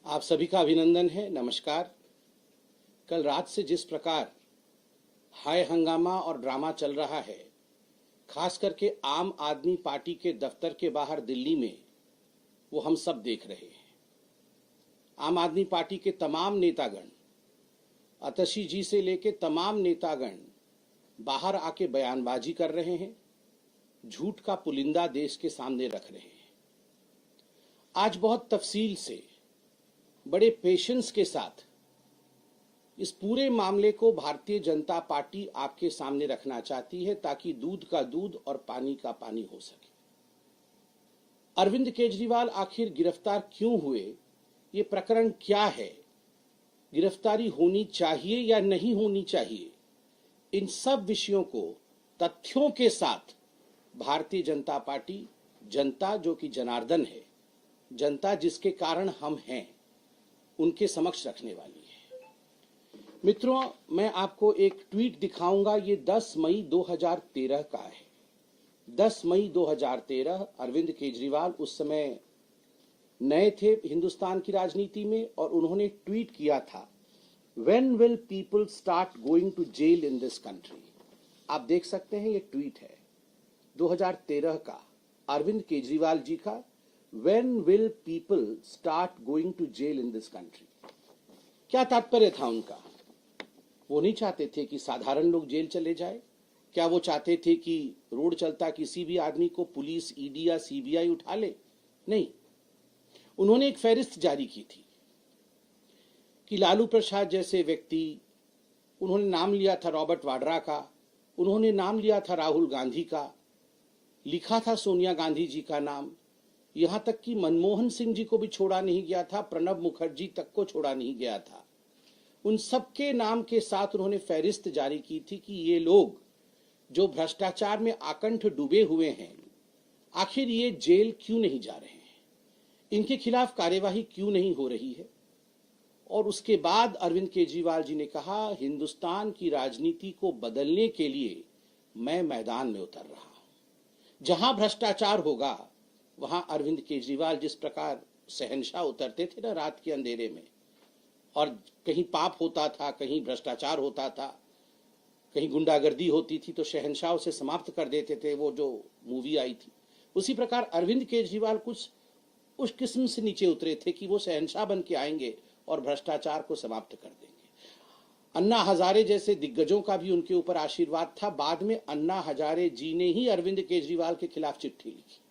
आप सभी का अभिनंदन है। नमस्कार। कल रात से जिस प्रकार हाय हंगामा और ड्रामा चल रहा है, खास करके आम आदमी पार्टी के दफ्तर के बाहर दिल्ली में, वो हम सब देख रहे हैं। आम आदमी पार्टी के तमाम नेतागण, आतिशी जी से लेके तमाम नेतागण बाहर आके बयानबाजी कर रहे हैं, झूठ का पुलिंदा देश के सामने रख रहे हैं। आज बहुत तफसील से, बड़े पेशेंस के साथ इस पूरे मामले को भारतीय जनता पार्टी आपके सामने रखना चाहती है, ताकि दूध का दूध और पानी का पानी हो सके। अरविंद केजरीवाल आखिर गिरफ्तार क्यों हुए, ये प्रकरण क्या है, गिरफ्तारी होनी चाहिए या नहीं होनी चाहिए, इन सब विषयों को तथ्यों के साथ भारतीय जनता पार्टी, जनता जो कि जनार्दन है, जनता जिसके कारण हम हैं, उनके समक्ष रखने वाली है। मित्रों, मैं आपको एक ट्वीट दिखाऊंगा। ये 10 मई 2013 का है। 10 मई 2013। अरविंद केजरीवाल उस समय नए थे हिंदुस्तान की राजनीति में, और उन्होंने ट्वीट किया था, When will people start going to jail in this country? आप देख सकते हैं, ये ट्वीट है 2013 का, अरविंद केजरीवाल जी का। When will people start going to jail in this country? क्या तात्पर्य था उनका? वो नहीं चाहते थे कि साधारण लोग जेल चले जाए। क्या वो चाहते थे कि रोड चलता किसी भी आदमी को पुलिस, ईडी या सीबीआई उठा ले? नहीं। उन्होंने एक फहरिस्त जारी की थी कि लालू प्रसाद जैसे व्यक्ति, उन्होंने नाम लिया था रॉबर्ट वाड्रा का, उन्होंने नाम लिया था राहुल गांधी का, लिखा था सोनिया गांधी जी का नाम, यहां तक कि मनमोहन सिंह जी को भी छोड़ा नहीं गया था, प्रणब मुखर्जी तक को छोड़ा नहीं गया था। उन सबके नाम के साथ उन्होंने फहरिस्त जारी की थी कि ये लोग जो भ्रष्टाचार में आकंठ डूबे हुए हैं, आखिर ये जेल क्यों नहीं जा रहे हैं, इनके खिलाफ कार्यवाही क्यों नहीं हो रही है। और उसके बाद अरविंद केजरीवाल जी ने कहा, हिंदुस्तान की राजनीति को बदलने के लिए मैं मैदान में उतर रहा हूं। जहां भ्रष्टाचार होगा, वहां अरविंद केजरीवाल जिस प्रकार शहंशाह उतरते थे ना रात के अंधेरे में, और कहीं पाप होता था, कहीं भ्रष्टाचार होता था, कहीं गुंडागर्दी होती थी, तो शहंशाह उसे समाप्त कर देते थे। वो जो मूवी आई थी, उसी प्रकार अरविंद केजरीवाल कुछ उस किस्म से नीचे उतरे थे कि वो शहंशाह बन के आएंगे और भ्रष्टाचार को समाप्त कर देंगे। अन्ना हजारे जैसे दिग्गजों का भी उनके ऊपर आशीर्वाद था। बाद में अन्ना हजारे जी ने ही अरविंद केजरीवाल के खिलाफ चिट्ठी लिखी।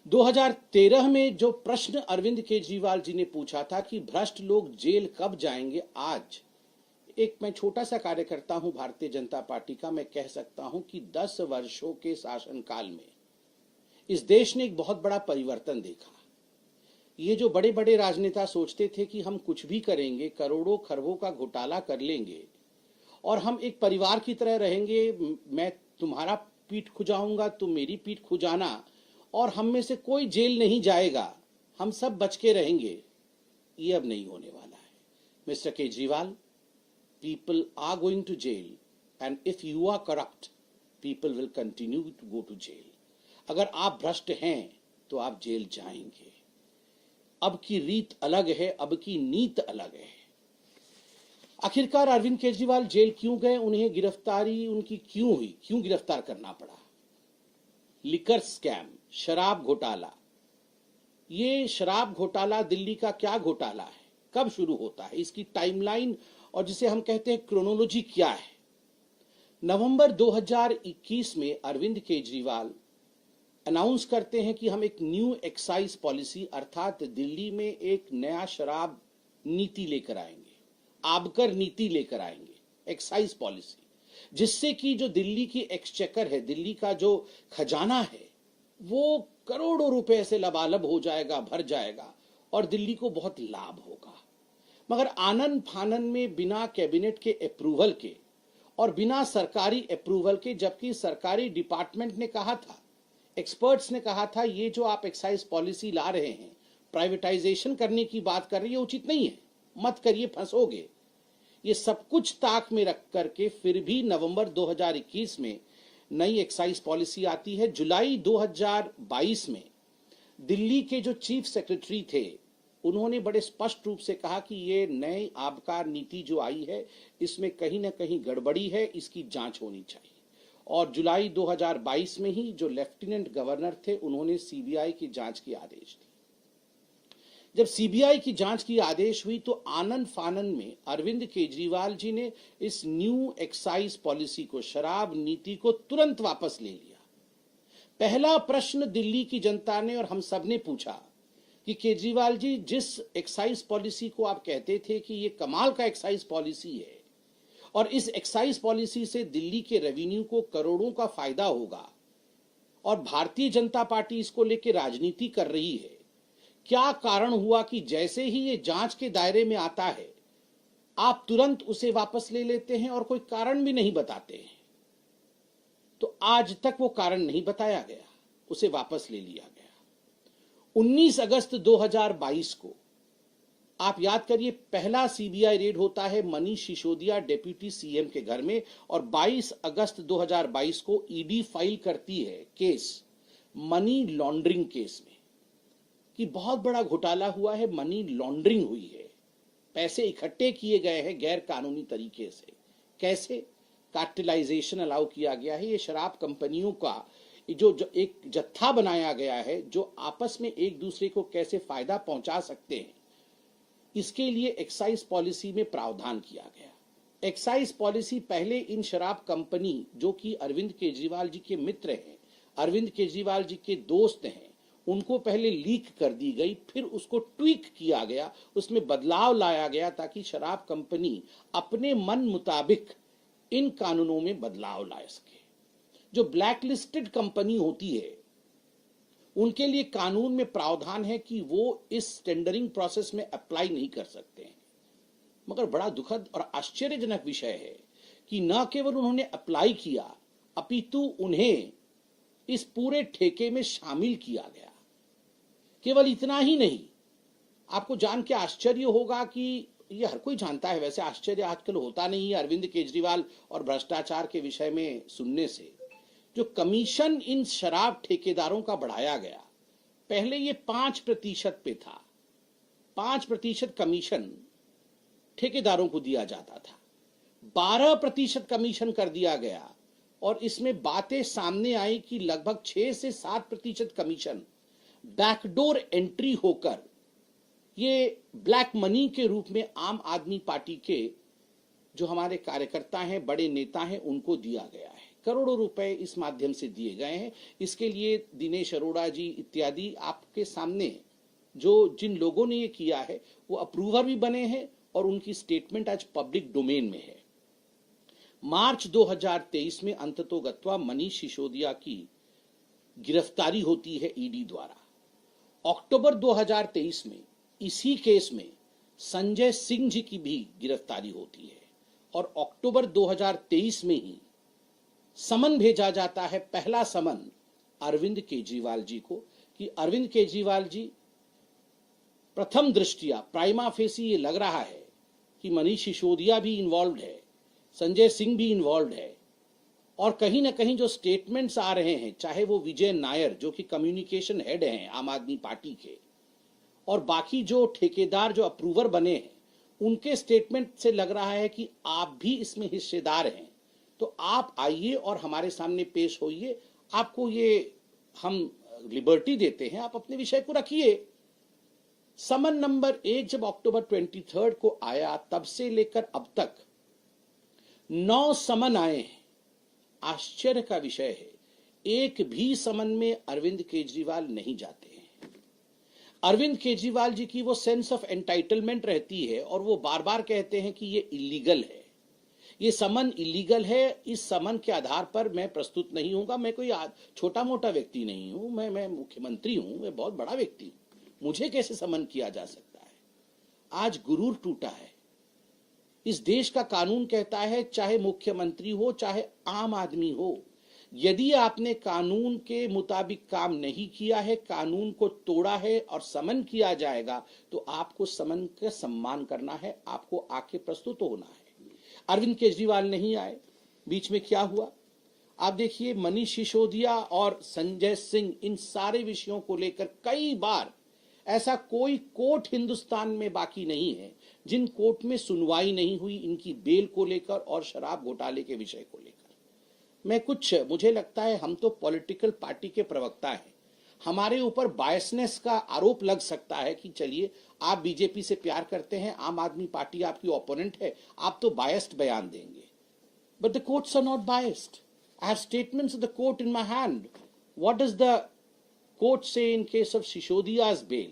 2013 में जो प्रश्न अरविंद केजरीवाल जी ने पूछा था कि भ्रष्ट लोग जेल कब जाएंगे, आज एक मैं छोटा सा कार्यकर्ता हूं भारतीय जनता पार्टी का, मैं कह सकता हूं कि 10 वर्षों के शासनकाल में इस देश ने एक बहुत बड़ा परिवर्तन देखा। ये जो बड़े बड़े राजनेता सोचते थे कि हम कुछ भी करेंगे, करोड़ों खरबों का घोटाला कर लेंगे और हम एक परिवार की तरह रहेंगे, मैं तुम्हारा पीठ खुजाऊंगा, तुम मेरी पीठ खुजाना, और हम में से कोई जेल नहीं जाएगा, हम सब बच के रहेंगे, ये अब नहीं होने वाला है। Mister Kejriwal, people are going to jail, and if you are corrupt, people will continue to go to jail. अगर आप भ्रष्ट हैं तो आप जेल जाएंगे। अब की रीत अलग है, अब की नीत अलग है। आखिरकार अरविंद केजरीवाल जेल क्यों गए, उन्हें गिरफ्तारी उनकी क्यों हुई, क्यों गिरफ्तार करना पड़ा? लिकर स्कैम, शराब घोटाला। ये शराब घोटाला दिल्ली का क्या घोटाला है, कब शुरू होता है, इसकी टाइमलाइन और जिसे हम कहते हैं क्रोनोलॉजी क्या है? नवंबर 2021 में अरविंद केजरीवाल अनाउंस करते हैं कि हम एक न्यू एक्साइज पॉलिसी, अर्थात दिल्ली में एक नया शराब नीति लेकर आएंगे, आबकर नीति लेकर आएंगे, एक्साइज पॉलिसी, जिससे कि जो दिल्ली की एक्सचेकर है, दिल्ली का जो खजाना है, वो करोड़ों रुपए से लबालब हो जाएगा, भर जाएगा, और दिल्ली को बहुत लाभ होगा। मगर आनन फानन में, बिना कैबिनेट के अप्रूवल के और बिना सरकारी अप्रूवल के, जबकि सरकारी डिपार्टमेंट ने कहा था, एक्सपर्ट्स ने कहा था, ये जो आप एक्साइज पॉलिसी ला रहे हैं, प्राइवेटाइजेशन करने की बात कर रही है, उचित नहीं है, मत करिए, फंसोगे। ये सब कुछ ताक में रख करके फिर भी नवंबर 2021 में नई एक्साइज पॉलिसी आती है। जुलाई 2022 में दिल्ली के जो चीफ सेक्रेटरी थे उन्होंने बड़े स्पष्ट रूप से कहा कि ये नई आबकारी नीति जो आई है इसमें कहीं ना कहीं गड़बड़ी है, इसकी जांच होनी चाहिए। और जुलाई 2022 में ही जो लेफ्टिनेंट गवर्नर थे उन्होंने सीबीआई की जांच की आदेश दी। जब सीबीआई की जांच की आदेश हुई तो आनन फानन में अरविंद केजरीवाल जी ने इस न्यू एक्साइज पॉलिसी को, शराब नीति को तुरंत वापस ले लिया। पहला प्रश्न दिल्ली की जनता ने और हम सब ने पूछा कि केजरीवाल जी, जिस एक्साइज पॉलिसी को आप कहते थे कि ये कमाल का एक्साइज पॉलिसी है और इस एक्साइज पॉलिसी से दिल्ली के रेवेन्यू को करोड़ों का फायदा होगा और भारतीय जनता पार्टी इसको लेकर राजनीति कर रही है, क्या कारण हुआ कि जैसे ही ये जांच के दायरे में आता है आप तुरंत उसे वापस ले लेते हैं और कोई कारण भी नहीं बताते हैं? तो आज तक वो कारण नहीं बताया गया, उसे वापस ले लिया गया। 19 अगस्त 2022 को आप याद करिए, पहला सीबीआई रेड होता है मनीष सिसोदिया डिप्टी सीएम के घर में और 22 अगस्त 2022 को ईडी फाइल करती है केस मनी लॉन्ड्रिंग केस में कि बहुत बड़ा घोटाला हुआ है, मनी लॉन्ड्रिंग हुई है, पैसे इकट्ठे किए गए हैं गैर कानूनी तरीके से। कैसे? कार्टेलाइजेशन अलाउ किया गया है। ये शराब कंपनियों का जो एक जत्था बनाया गया है जो आपस में एक दूसरे को कैसे फायदा पहुंचा सकते हैं, इसके लिए एक्साइज पॉलिसी में प्रावधान किया गया। एक्साइज पॉलिसी पहले इन शराब कंपनी जो कि अरविंद केजरीवाल जी के मित्र हैं, अरविंद केजरीवाल जी के दोस्त हैं, उनको पहले लीक कर दी गई, फिर उसको ट्वीक किया गया, उसमें बदलाव लाया गया ताकि शराब कंपनी अपने मन मुताबिक इन कानूनों में बदलाव ला सके। जो ब्लैक लिस्टेड कंपनी होती है उनके लिए कानून में प्रावधान है कि वो इस टेंडरिंग प्रोसेस में अप्लाई नहीं कर सकते हैं। मगर बड़ा दुखद और आश्चर्यजनक विषय है कि न केवल उन्होंने अप्लाई किया अपितु उन्हें इस पूरे ठेके में शामिल किया गया। केवल इतना ही नहीं, आपको जान के आश्चर्य होगा कि ये हर कोई जानता है, वैसे आश्चर्य आजकल होता नहीं है अरविंद केजरीवाल और भ्रष्टाचार के विषय में सुनने से। जो कमीशन इन शराब ठेकेदारों का बढ़ाया गया, पहले ये 5% पे था, 5% कमीशन ठेकेदारों को दिया जाता था, 12% कमीशन कर दिया गया और इसमें बातें सामने आई कि लगभग 6 से 7% कमीशन बैकडोर एंट्री होकर ये ब्लैक मनी के रूप में आम आदमी पार्टी के जो हमारे कार्यकर्ता हैं, बड़े नेता हैं, उनको दिया गया है। करोड़ों रुपए इस माध्यम से दिए गए हैं। इसके लिए दिनेश अरोड़ा जी इत्यादि आपके सामने जो जिन लोगों ने ये किया है वो अप्रूवर भी बने हैं और उनकी स्टेटमेंट आज पब्लिक डोमेन में है। मार्च 2023 में अंततोगत्वा मनीष सिसोदिया की गिरफ्तारी होती है ईडी द्वारा। अक्टूबर 2023 में इसी केस में संजय सिंह जी की भी गिरफ्तारी होती है और अक्टूबर 2023 में ही समन भेजा जाता है, पहला समन अरविंद केजरीवाल जी को कि अरविंद केजरीवाल जी, प्रथम दृष्टिया प्राइमा फेसी ये लग रहा है कि मनीष सिसोदिया भी इन्वॉल्व है, संजय सिंह भी इन्वॉल्व है और कहीं ना कहीं जो स्टेटमेंट्स आ रहे हैं, चाहे वो विजय नायर जो कि कम्युनिकेशन हेड हैं आम आदमी पार्टी के, और बाकी जो ठेकेदार जो अप्रूवर बने हैं, उनके स्टेटमेंट से लग रहा है कि आप भी इसमें हिस्सेदार हैं, तो आप आइए और हमारे सामने पेश होइए, आपको ये हम लिबर्टी देते हैं, आप अपने विषय को रखिए। समन नंबर 1 जब अक्टूबर 23 को आया, तब से लेकर अब तक 9 समन आए हैं। आश्चर्य का विषय है, एक भी समन में अरविंद केजरीवाल नहीं जाते हैं। अरविंद केजरीवाल जी की वो सेंस ऑफ एंटाइटलमेंट रहती है और वो बार बार कहते हैं कि ये इलीगल है, ये समन इलीगल है, इस समन के आधार पर मैं प्रस्तुत नहीं होऊंगा। मैं कोई छोटा मोटा व्यक्ति नहीं हूं, मैं मुख्यमंत्री हूं, मैं बहुत बड़ा व्यक्ति हूं, मुझे कैसे समन किया जा सकता है। आज गुरूर टूटा है। इस देश का कानून कहता है चाहे मुख्यमंत्री हो चाहे आम आदमी हो, यदि आपने कानून के मुताबिक काम नहीं किया है, कानून को तोड़ा है और समन किया जाएगा, तो आपको समन का सम्मान करना है, आपको आके प्रस्तुत होना है। अरविंद केजरीवाल नहीं आए, बीच में क्या हुआ आप देखिए। मनीष सिसोदिया और संजय सिंह, इन सारे विषयों को लेकर कई बार ऐसा कोई कोर्ट हिंदुस्तान में बाकी नहीं है जिन कोर्ट में सुनवाई नहीं हुई इनकी बेल को लेकर और शराब घोटाले के विषय को लेकर। मुझे लगता है हम तो पॉलिटिकल पार्टी के प्रवक्ता हैं, हमारे ऊपर बायसनेस का आरोप लग सकता है कि चलिए आप बीजेपी से प्यार करते हैं, आम आदमी पार्टी आपकी ओपोनेंट है, आप तो बायस्ड बयान देंगे। But the courts are not biased. I have statements of the court in my hand. What does the court say in case of सिसोदिया's bail?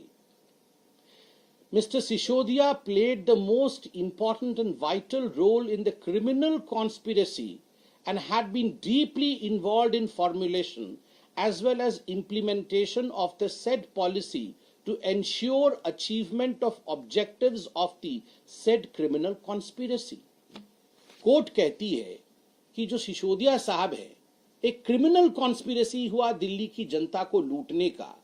Mr. Sishodia played the most important and vital role in the criminal conspiracy and had been deeply involved in formulation as well as implementation of the said policy to ensure achievement of objectives of the said criminal conspiracy. Court कहती है कि जो सिसोदिया साहब है, एक criminal conspiracy हुआ दिल्ली की जनता को लूटने का,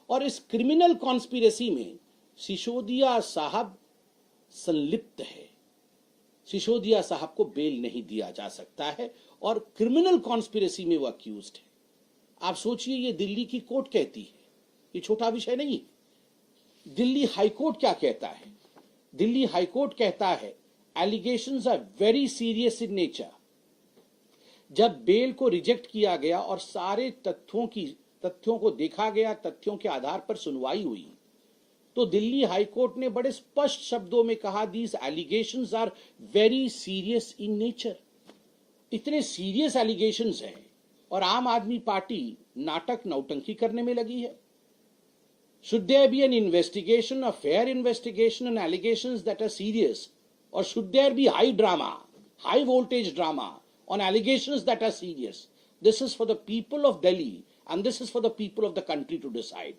और इस क्रिमिनल कॉन्स्पिरेसी में सिसोदिया साहब संलिप्त है। सिसोदिया साहब को बेल नहीं दिया जा सकता है और क्रिमिनल कॉन्स्पिरेसी में वो अक्यूज्ड है। आप सोचिए, ये दिल्ली की कोर्ट कहती है, ये छोटा विषय नहीं है। दिल्ली हाईकोर्ट क्या कहता है? दिल्ली हाईकोर्ट कहता है allegations are very serious in nature. जब बेल को रिजेक्ट किया गया और सारे तथ्यों को देखा गया, तथ्यों के आधार पर सुनवाई हुई, तो दिल्ली हाईकोर्ट ने बड़े स्पष्ट शब्दों में कहा these allegations are very serious in nature. इतने सीरियस एलिगेशंस हैं और आम आदमी पार्टी नाटक नौटंकी करने में लगी है। Should there be an investigation, a fair investigation on allegations that are serious, और should there be high drama, high voltage drama on allegations that are serious? This is for the people of Delhi and this is for the people of the country to decide.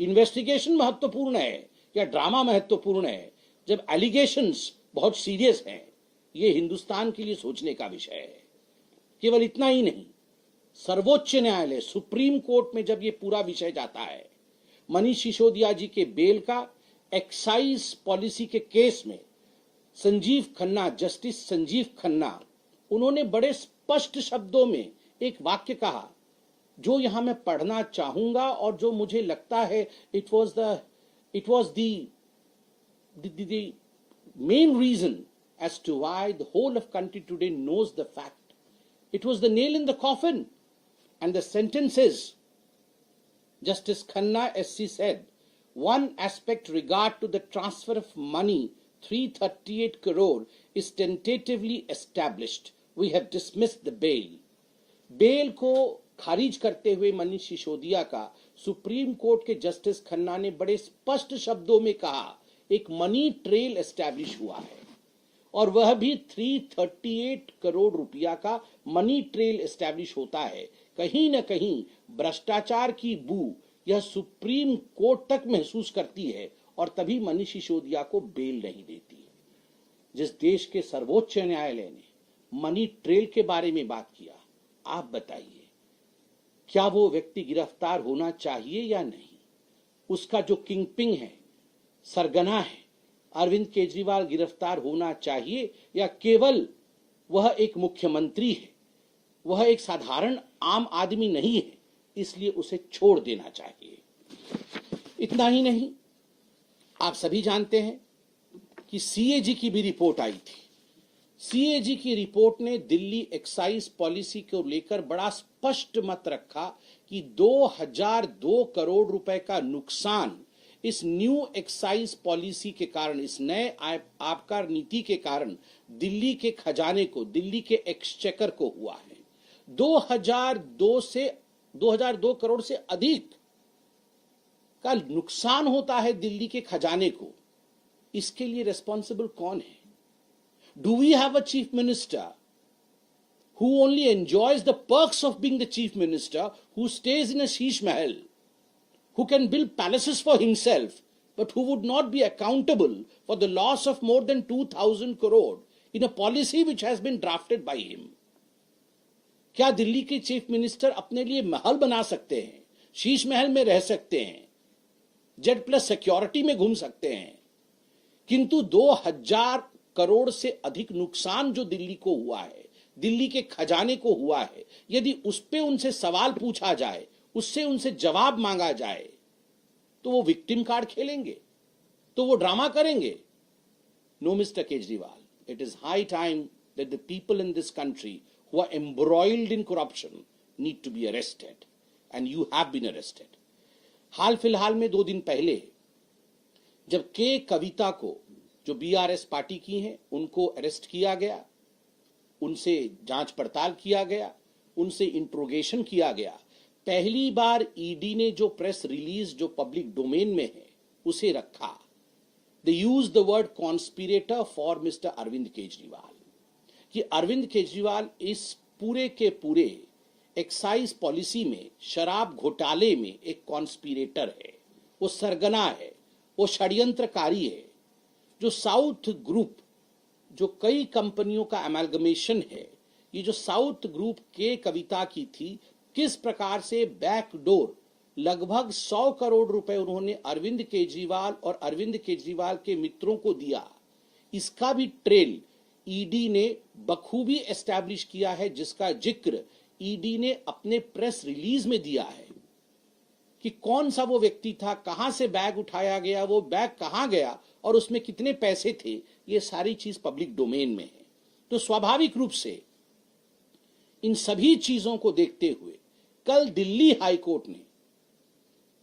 Investigation महत्वपूर्ण है या drama महत्वपूर्ण है? जब allegations बहुत serious हैं, ये हिंदुस्तान के लिए सोचने का विषय है। केवल इतना ही नहीं, सर्वोच्च न्यायालय सुप्रीम कोर्ट में जब ये पूरा विषय जाता है, मनीष सिसोदिया जी के बेल का एक्साइज पॉलिसी के केस में संजीव खन्ना, जस्टिस संजीव खन्ना, उन्होंने बड़े स्पष्ट शब्दों में एक वाक्य कहा जो यहां मैं पढ़ना चाहूंगा और जो मुझे लगता है it was the main reason as to why the whole of country today knows the fact. It was the nail in the coffin and the sentence is, Justice Khanna SC said, one aspect regard to the transfer of money 338 crore is tentatively established. We have dismissed the bail. Bail को खारिज करते हुए मनीष सिसोदिया का supreme court के justice Khanna ने बड़े स्पष्ट शब्दों में कहा एक मनी ट्रेल एस्टैब्लिश हुआ है, और वह भी 338 करोड़ रुपया का मनी ट्रेल एस्टैब्लिश होता है। कहीं न कहीं भ्रष्टाचार की बू यह सुप्रीम कोर्ट तक महसूस करती है और तभी मनीष सिसोदिया को बेल नहीं देती है। जिस देश के सर्वोच्च न्यायालय ने मनी ट्रेल के बारे में बात किया, आप बताइए क्या वो व्यक्ति गिरफ्तार होना चाहिए या नहीं? उसका जो किंगपिन है, सरगना है, अरविंद केजरीवाल गिरफ्तार होना चाहिए या केवल वह एक मुख्यमंत्री है, वह एक साधारण आम आदमी नहीं है, इसलिए उसे छोड़ देना चाहिए? इतना ही नहीं, आप सभी जानते हैं कि सीएजी की भी रिपोर्ट आई थी। सीएजी की रिपोर्ट ने दिल्ली एक्साइज पॉलिसी को लेकर बड़ा स्पष्ट मत रखा कि 2002 करोड़ रुपए का नुकसान इस न्यू एक्साइज पॉलिसी के कारण, इस नए आबकार नीति के कारण दिल्ली के खजाने को, दिल्ली के एक्सचेकर को हुआ है। 2002 करोड़ से अधिक का नुकसान होता है दिल्ली के खजाने को। इसके लिए रिस्पॉन्सिबल कौन है? Do we have a chief minister who only enjoys the perks of being the chief minister, who stays in a sheesh mahal, who can build palaces for himself, but who would not be accountable for the loss of more than 2,000 crore in a policy which has been drafted by him? क्या दिल्ली के chief minister अपने लिए महल बना सकते हैं, शीश महल में रह सकते हैं, Z+ सिक्योरिटी में घूम सकते हैं, किंतु 2000 करोड़ से अधिक नुकसान जो दिल्ली को हुआ है, दिल्ली के खजाने को हुआ है, यदि उस पे उनसे सवाल पूछा जाए, उससे उनसे जवाब मांगा जाए, तो वो विक्टिम कार्ड खेलेंगे, तो वो ड्रामा करेंगे। No mister Kejriwal, it is high time that the people in this country who are embroiled in corruption need to be arrested, and you have been arrested. हाल फिलहाल में 2 दिन पहले जब के कविता को, जो बीआरएस पार्टी की हैं, उनको अरेस्ट किया गया, उनसे जांच पड़ताल किया गया, उनसे इंट्रोगेशन किया गया, पहली बार ईडी ने जो प्रेस रिलीज जो पब्लिक डोमेन में है उसे रखा। They used the word conspirator for Mr. Arvind Kejriwal, कि अरविंद केजरीवाल इस पूरे के पूरे एक्साइज पॉलिसी में, शराब घोटाले में एक कॉन्स्पिरेटर है, वो सरगना है, वो षड्यंत्रकारी है। जो साउथ ग्रुप, जो कई कंपनियों का अमेलगमेशन है, ये जो साउथ ग्रुप के कविता की थी, किस प्रकार से बैकडोर लगभग 100 करोड़ रुपए उन्होंने अरविंद केजरीवाल और अरविंद केजरीवाल के मित्रों को दिया, इसका भी ट्रेल ईडी ने बखूबी एस्टैब्लिश किया है, जिसका जिक्र ईडी ने अपने प्रेस रिलीज में दिया है कि कौन सा वो व्यक्ति था, कहां से बैग उठाया गया, वो बैग कहां गया और उसमें कितने पैसे थे, ये सारी चीज पब्लिक डोमेन में है। तो स्वाभाविक रूप से इन सभी चीजों को देखते हुए कल दिल्ली हाईकोर्ट ने,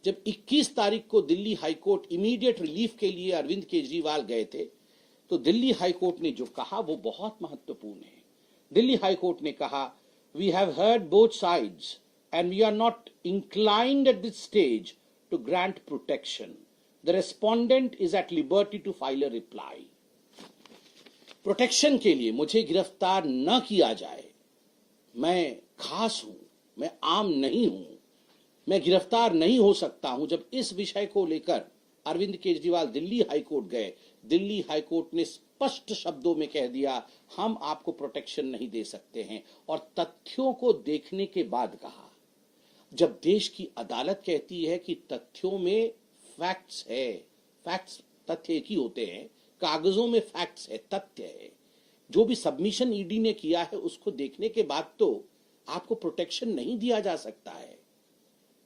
जब 21 तारीख को दिल्ली हाईकोर्ट इमीडिएट रिलीफ के लिए अरविंद केजरीवाल गए थे, तो दिल्ली हाईकोर्ट ने जो कहा वो बहुत महत्वपूर्ण है। दिल्ली हाईकोर्ट ने कहा, we have heard both sides and we are not inclined at this stage to grant protection. The respondent is at liberty to file a reply. Protection के लिए मुझे गिरफ्तार न किया जाए, मैं खास हूं, मैं आम नहीं हूं, मैं गिरफ्तार नहीं हो सकता हूं। जब इस विषय को लेकर अरविंद केजरीवाल दिल्ली हाईकोर्ट गए, दिल्ली हाईकोर्ट ने स्पष्ट शब्दों में कह दिया, हम आपको प्रोटेक्शन नहीं दे सकते हैं। और तथ्यों को देखने के बाद कहा, जब देश की अदालत कहती है कि तथ्यों में फैक्ट्स है, फैक्ट्स तथ्य एक ही होते हैं, कागजों में फैक्ट्स है, तथ्य है, जो भी सबमिशन ईडी ने किया है उसको देखने के बाद तो आपको प्रोटेक्शन नहीं दिया जा सकता है।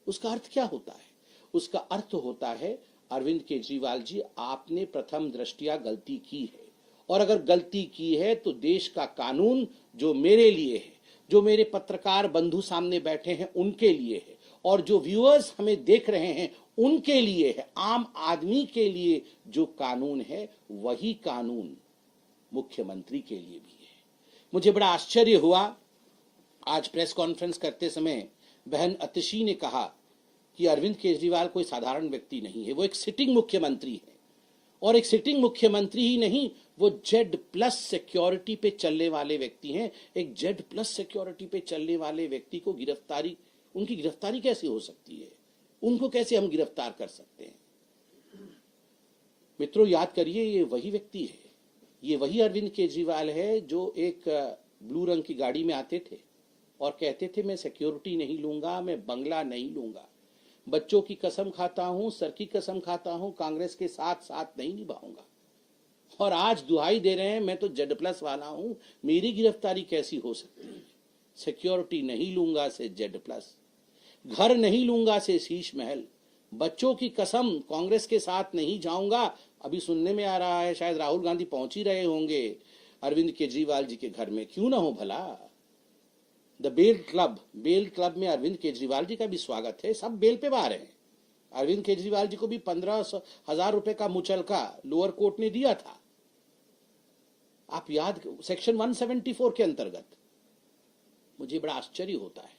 उसका अर्थ क्या होता है? उसका अर्थ होता है, अरविंद केजरीवाल जी, आपने प्रथम दृष्टया गलती की है, और अगर गलती की है तो देश का कानून जो मेरे लिए है, जो मेरे पत्रकार बंधु सामने बैठे हैं उनके लिए है, और जो व्यूअर्स हमें देख रहे हैं उनके लिए है, आम आदमी के लिए जो कानून है वही कानून मुख्यमंत्री के लिए भी है। मुझे बड़ा आश्चर्य हुआ, आज प्रेस कॉन्फ्रेंस करते समय बहन अतिशी ने कहा कि अरविंद केजरीवाल कोई साधारण व्यक्ति नहीं है, वो एक सिटिंग मुख्यमंत्री है, और एक सिटिंग मुख्यमंत्री ही नहीं, वो Z+ सिक्योरिटी पे चलने वाले व्यक्ति हैं। एक Z+ सिक्योरिटी पे चलने वाले व्यक्ति को गिरफ्तारी, उनकी गिरफ्तारी कैसे हो सकती है? उनको कैसे हम गिरफ्तार कर सकते हैं? मित्रों, याद करिए, ये वही व्यक्ति है, ये वही अरविंद केजरीवाल है जो एक ब्लू रंग की गाड़ी में आते थे और कहते थे, मैं सिक्योरिटी नहीं लूंगा, मैं बंगला नहीं लूंगा, बच्चों की कसम खाता हूं, सर की कसम खाता हूं, कांग्रेस के साथ साथ नहीं निभाऊंगा। और आज दुहाई दे रहे हैं, मैं तो Z+ वाला हूं, मेरी गिरफ्तारी कैसी हो सकती है? सिक्योरिटी नहीं लूंगा से Z+, घर नहीं लूंगा से शीश महल, बच्चों की कसम, कांग्रेस के साथ नहीं जाऊंगा। अभी सुनने में आ रहा है शायद राहुल गांधी पहुंच ही रहे होंगे अरविंद केजरीवाल जी के घर में, क्यों ना हो भला। द बेल क्लब में अरविंद केजरीवाल जी का भी स्वागत है, सब बेल पे बाहर हैं। अरविंद केजरीवाल जी को भी 15,000 रुपए का मुचलका लोअर कोर्ट ने दिया था, आप याद, सेक्शन 174 के अंतर्गत। मुझे बड़ा आश्चर्य होता है,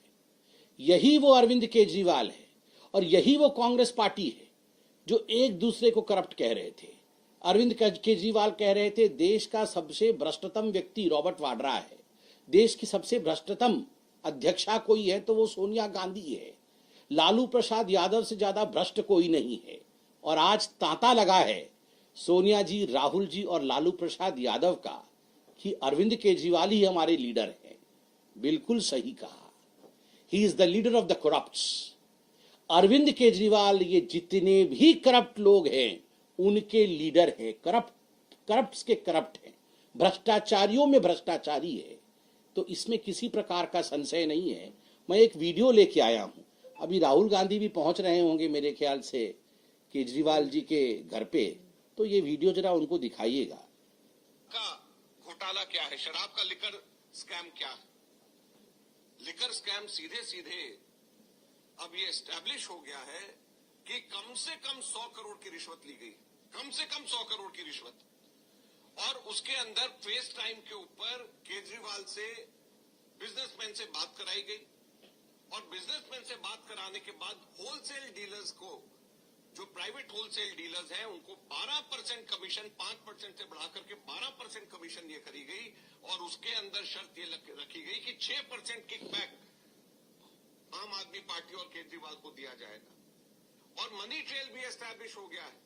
यही वो अरविंद केजरीवाल है और यही वो कांग्रेस पार्टी है जो एक दूसरे को करप्ट कह रहे थे। अरविंद केजरीवाल कह रहे थे, देश का सबसे भ्रष्टतम व्यक्ति रॉबर्ट वाड्रा है, देश की सबसे भ्रष्टतम अध्यक्षा कोई है तो वो सोनिया गांधी है, लालू प्रसाद यादव से ज्यादा भ्रष्ट कोई नहीं है। और आज तांता लगा है सोनिया जी, राहुल जी और लालू प्रसाद यादव का कि अरविंद केजरीवाल ही हमारे लीडर हैं। बिल्कुल सही कहा, he is the leader of the corrupts. Arvind Kejriwal ये जितने भी करप्ट लोग हैं उनके लीडर हैं, करप्ट्स के करप्ट हैं, भ्रष्टाचारियों में भ्रष्टाचारी है। तो इसमें किसी प्रकार का संशय नहीं है। मैं एक वीडियो लेके आया हूं, अभी राहुल गांधी भी पहुंच रहे होंगे मेरे ख्याल से, केजरीवाल जी के घर पे, तो ये वीडियो जरा उनको दिखाइएगा। का घोटाला क्या है, शराब का लिकर स्कैम क्या है? लिकर स्कैम सीधे सीधे अब ये एस्टैब्लिश हो गया है कि कम से कम 100 करोड़ की रिश्वत ली गई, कम से कम 100 करोड़ की रिश्वत। और उसके अंदर फेस टाइम के ऊपर केजरीवाल से बिजनेसमैन से बात कराई गई, और बिजनेसमैन से बात कराने के बाद होलसेल डीलर्स को, जो प्राइवेट होलसेल डीलर्स हैं, उनको 12% कमीशन 5% से बढ़ा करके 12% कमीशन ये करी गई, और उसके अंदर शर्त ये रखी गई कि 6% किकबैक आम आदमी पार्टी और केजरीवाल को दिया जाएगा। और मनी ट्रेल भी एस्टैब्लिश हो गया है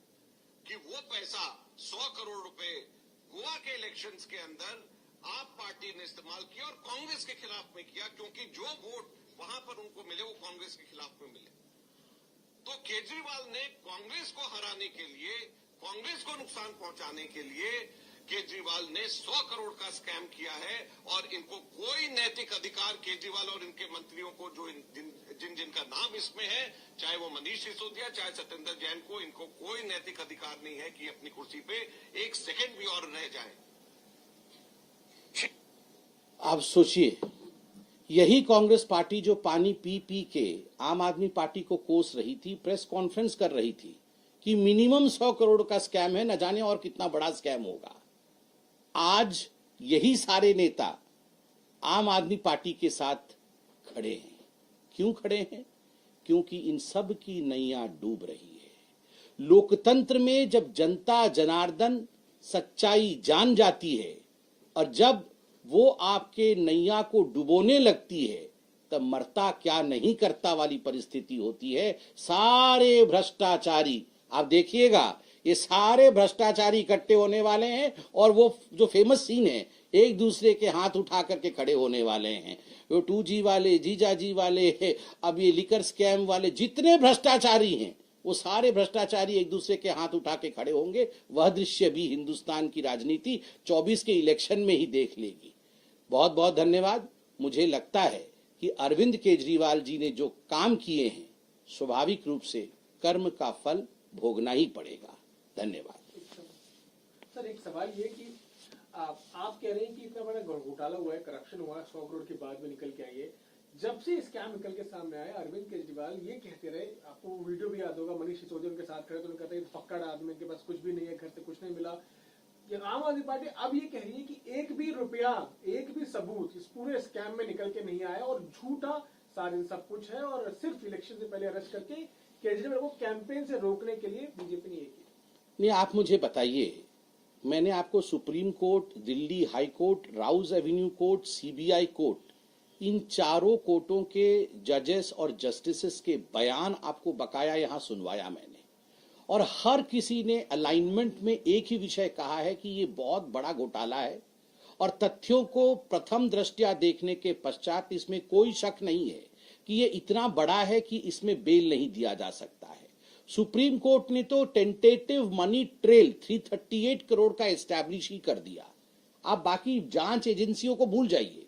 कि वो पैसा 100 करोड़ रुपए गोवा के इलेक्शंस के अंदर आप पार्टी ने इस्तेमाल किया और कांग्रेस के खिलाफ में किया, क्योंकि जो वोट वहां पर उनको मिले वो कांग्रेस के खिलाफ में मिले। तो केजरीवाल ने कांग्रेस को हराने के लिए, कांग्रेस को नुकसान पहुंचाने के लिए केजरीवाल ने 100 करोड़ का स्कैम किया है, और इनको कोई नैतिक अधिकार, केजरीवाल और इनके मंत्रियों को, जो जिनका नाम इसमें है, चाहे वो मनीष सिसोदिया, चाहे सत्येंद्र जैन को, इनको कोई नैतिक अधिकार नहीं है कि अपनी कुर्सी पे एक सेकंड भी और रह जाए। आप सोचिए, यही कांग्रेस पार्टी जो पानी पी पी के आम आदमी पार्टी को कोस रही थी, प्रेस कॉन्फ्रेंस कर रही थी कि मिनिमम 100 करोड़ का स्कैम है, न जाने और कितना बड़ा स्कैम होगा। आज यही सारे नेता आम आदमी पार्टी के साथ खड़े हैं। क्यों खड़े हैं? क्योंकि इन सब की नैया डूब रही है। लोकतंत्र में जब जनता जनार्दन सच्चाई जान जाती है और जब वो आपके नैया को डुबोने लगती है, तब मरता क्या नहीं करता वाली परिस्थिति होती है। सारे भ्रष्टाचारी, आप देखिएगा, ये सारे भ्रष्टाचारी इकट्ठे होने वाले हैं, और वो जो फेमस सीन है, एक दूसरे के हाथ उठा करके खड़े होने वाले हैं। वो 2G वाले, जीजाजी वाले, अब ये लिकर स्कैम वाले, जितने भ्रष्टाचारी हैं, वो सारे भ्रष्टाचारी एक दूसरे के हाथ उठा के खड़े होंगे। वह दृश्य भी हिंदुस्तान की राजनीति 24 के इलेक्शन में ही देख लेगी। बहुत बहुत धन्यवाद। मुझे लगता है कि अरविंद केजरीवाल जी ने जो काम किए हैं, स्वाभाविक रूप से कर्म का फल भोगना ही पड़ेगा। धन्यवाद। सर, एक सवाल ये कि आप कह रहे हैं कि इतना बड़ा घोटाला हुआ है, करप्शन हुआ है, 100 करोड़ के बाद में निकल के आई है। जब से स्कैम निकल के सामने आया, अरविंद केजरीवाल ये कहते रहे, आपको वीडियो भी याद होगा, मनीष सिसोदिया उनके साथ खड़े तो उन्होंने कहते हैं फक्कड़ आदमी के पास कुछ भी नहीं है, घर से कुछ नहीं मिला। ये आम आदमी पार्टी अब ये कह रही है कि एक भी रुपया, एक भी सबूत इस पूरे स्कैम में निकल के नहीं आया, और झूठा सारे सब कुछ है, और सिर्फ इलेक्शन से पहले अरेस्ट करके केजरीवाल को कैंपेन से रोकने के लिए बीजेपी ने ये किया। नहीं, आप मुझे बताइए, मैंने आपको supreme court, Delhi high court, Rouse avenue court, CBI court, इन चारों कोर्टों के जजेस और जस्टिसेस के बयान आपको बकाया यहां सुनवाया मैंने, और हर किसी ने अलाइनमेंट में एक ही विषय कहा है कि ये बहुत बड़ा घोटाला है, और तथ्यों को प्रथम दृष्टया देखने के पश्चात इसमें कोई शक नहीं है कि ये इतना बड़ा है कि इसमें बेल नहीं दिया जा सकता है। सुप्रीम कोर्ट ने तो टेंटेटिव मनी ट्रेल 338 करोड़ का एस्टैब्लिश ही कर दिया। आप बाकी जांच एजेंसियों को भूल जाइए,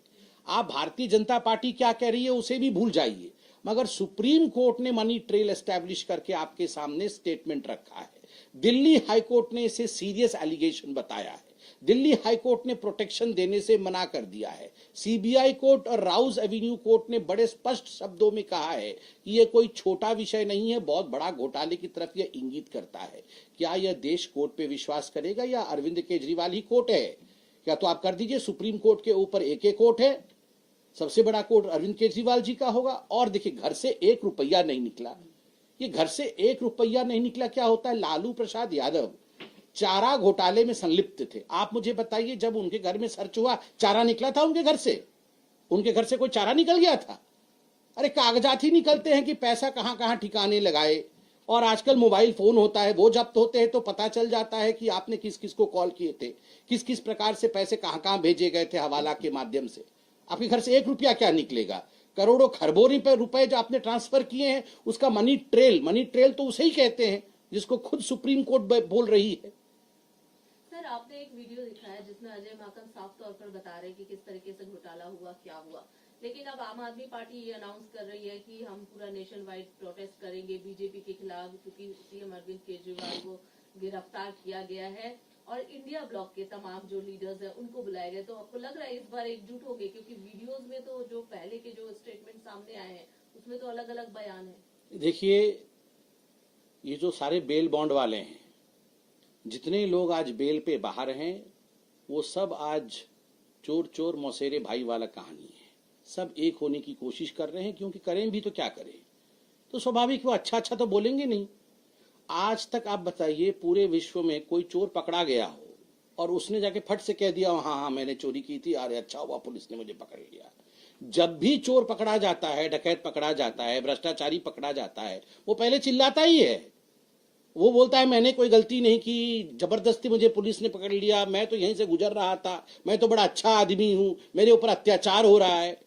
आप भारतीय जनता पार्टी क्या कह रही है उसे भी भूल जाइए, मगर सुप्रीम कोर्ट ने मनी ट्रेल एस्टैब्लिश करके आपके सामने स्टेटमेंट रखा है। दिल्ली हाई कोर्ट ने इसे सीरियस एलिगेशन बताया है, दिल्ली हाई कोर्ट ने प्रोटेक्शन देने से मना कर दिया है, सीबीआई कोर्ट और राउज एवेन्यू कोर्ट ने बड़े स्पष्ट शब्दों में कहा है कि यह कोई छोटा विषय नहीं है, बहुत बड़ा घोटाले की तरफ यह इंगित करता है। क्या यह देश कोर्ट पे विश्वास करेगा या अरविंद केजरीवाल ही कोर्ट है? क्या तो आप कर दीजिए, सुप्रीम कोर्ट के ऊपर एक कोर्ट है, सबसे बड़ा कोर्ट अरविंद केजरीवाल जी का होगा। और देखिए, घर से 1 रुपया नहीं निकला, ये घर से 1 रुपया नहीं निकला क्या होता है? लालू प्रसाद यादव चारा घोटाले में संलिप्त थे। आप मुझे बताइए, जब उनके घर में सर्च हुआ, चारा निकला था उनके घर से? उनके घर से कोई चारा निकल गया था? अरे कागजात ही निकलते हैं कि पैसा कहां कहां ठिकाने लगाए, और आजकल मोबाइल फोन होता है, वो जब्त होते हैं तो पता चल जाता है कि आपने किस किस को कॉल किए थे, किस किस प्रकार से पैसे कहां कहां भेजे गए थे हवाला के माध्यम से। आपके घर से 1 रुपया क्या निकलेगा? करोड़ों खरबों रुपए जो आपने ट्रांसफर किए हैं, उसका मनी ट्रेल तो उसे ही कहते हैं जिसको खुद सुप्रीम कोर्ट बोल रही है। सर, आपने एक वीडियो दिखाया जिसमें अजय माकन साफ तौर पर बता रहे कि किस तरीके से घोटाला हुआ, क्या हुआ, लेकिन अब आम आदमी पार्टी ये अनाउंस कर रही है कि हम पूरा नेशन वाइड प्रोटेस्ट करेंगे बीजेपी के खिलाफ, क्योंकि सीएम अरविंद केजरीवाल को गिरफ्तार किया गया है और इंडिया ब्लॉक के तमाम जो लीडर्स हैं उनको बुलाया गया। तो आपको लग रहा है इस बार एकजुट होंगे? क्योंकि वीडियोस में तो जो पहले के जो स्टेटमेंट सामने आए हैं उसमें तो अलग अलग बयान है। देखिए, ये जो सारे बेल बॉन्ड वाले हैं, जितने लोग आज बेल पे बाहर हैं, वो सब आज चोर चोर मौसेरे भाई वाला कहानी है। सब एक होने की कोशिश कर रहे हैं, क्योंकि करें भी तो क्या करें, तो स्वाभाविक वो अच्छा अच्छा तो बोलेंगे नहीं। आज तक आप बताइए पूरे विश्व में कोई चोर पकड़ा गया हो और उसने जाके फट से कह दिया हाँ हाँ मैंने चोरी की थी, अरे अच्छा हुआ पुलिस ने मुझे पकड़ लिया। जब भी चोर पकड़ा जाता है, डकैत पकड़ा जाता है, भ्रष्टाचारी पकड़ा जाता है, वो पहले चिल्लाता ही है। वो बोलता है मैंने कोई गलती नहीं की, जबरदस्ती मुझे पुलिस ने पकड़ लिया, मैं तो यहीं से गुजर रहा था, मैं तो बड़ा अच्छा आदमी हूं, मेरे ऊपर अत्याचार हो रहा है।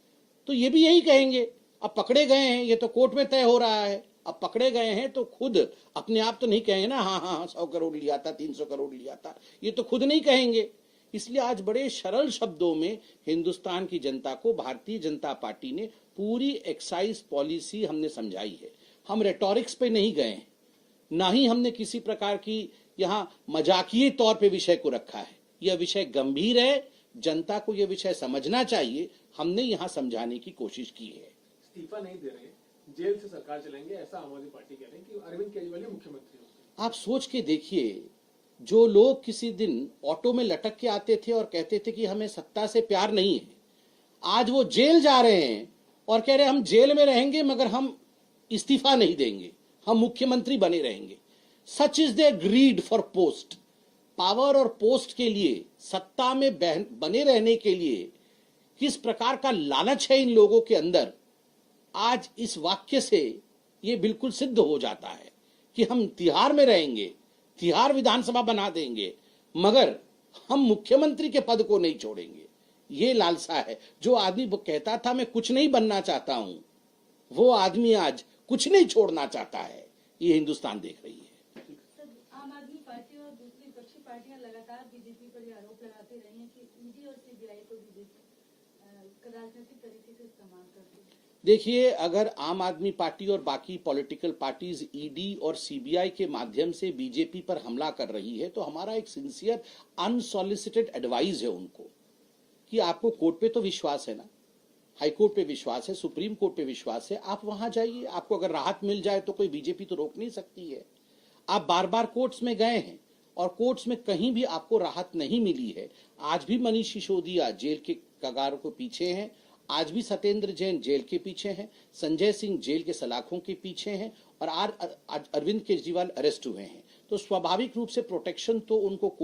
तो ये भी यही कहेंगे। अब पकड़े गए हैं, ये तो कोर्ट में तय हो रहा है, अब पकड़े गए हैं तो खुद अपने आप तो नहीं कहेंगे ना हाँ हाँ 100 करोड़ लिया था, 300 करोड़ लिया था, ये तो खुद नहीं कहेंगे। इसलिए आज बड़े सरल शब्दों में हिंदुस्तान की जनता को भारतीय जनता पार्टी ने पूरी एक्साइज पॉलिसी हमने समझाई है। हम रेटोरिक्स पे नहीं गए, ना ही हमने किसी प्रकार की यहाँ मजाकिये तौर पे विषय को रखा है। यह विषय गंभीर है, जनता को यह विषय समझना चाहिए, हमने यहाँ समझाने की कोशिश की है। इस्तीफा नहीं दे रहे, जेल से सरकार चलेंगे, ऐसा आम आदमी पार्टी कह रहे हैं कि अरविंद केजरीवाल ही मुख्यमंत्री होंगे। आप सोच के देखिए, जो लोग किसी दिन ऑटो में लटक के आते थे और कहते थे कि हमें सत्ता से प्यार नहीं है, आज वो जेल जा रहे हैं और कह रहे हैं हम जेल में रहेंगे मगर हम इस्तीफा नहीं देंगे, हम मुख्यमंत्री बने रहेंगे। Such is their greed for post. Power और पोस्ट के लिए, सत्ता में बने रहने के लिए किस प्रकार का लालच है इन लोगों के अंदर, आज इस वाक्य से ये बिल्कुल सिद्ध हो जाता है कि हम तिहाड़ में रहेंगे, तिहाड़ विधानसभा बना देंगे, मगर हम मुख्यमंत्री के पद को नहीं छोड़ेंगे। ये लालसा है। जो आदमी वो कहता था मैं कुछ नहीं बनना चाहता हूं, वो आदमी आज कुछ नहीं छोड़ना चाहता है। ये हिंदुस्तान देख रही है। आम आदमी पार्टी और दूसरी विपक्षी पार्टियां लगातार बीजेपी पर ये आरोप लगाते रही हैं कि ईडी और सीबीआई को बीजेपी राजनीतिक तरीके से इस्तेमाल करती है। देखिए, अगर आम आदमी पार्टी और बाकी पॉलिटिकल पार्टीज ईडी और सीबीआई के माध्यम से बीजेपी पर हमला कर रही है, तो हमारा एक सिंसियर अनसॉलिसिटेड एडवाइस है उनको कि आपको कोर्ट पे तो विश्वास है ना, हाई कोर्ट पे विश्वास है, सुप्रीम कोर्ट पे विश्वास है, आप वहां जाइए। आपको अगर राहत मिल जाए तो कोई बीजेपी तो रोक नहीं सकती है। आप बार बार कोर्ट्स में गए हैं और कोर्ट्स में कहीं भी आपको राहत नहीं मिली है। आज भी मनीष सिसोदिया जेल के कगार को पीछे हैं, आज भी सत्येंद्र जैन जेल के पीछे हैं, संजय सिंह जेल के सलाखों के पीछे हैं और आज अरविंद केजरीवाल अरेस्ट हुए हैं। तो स्वाभाविक रूप से प्रोटेक्शन तो उनको कोर्ट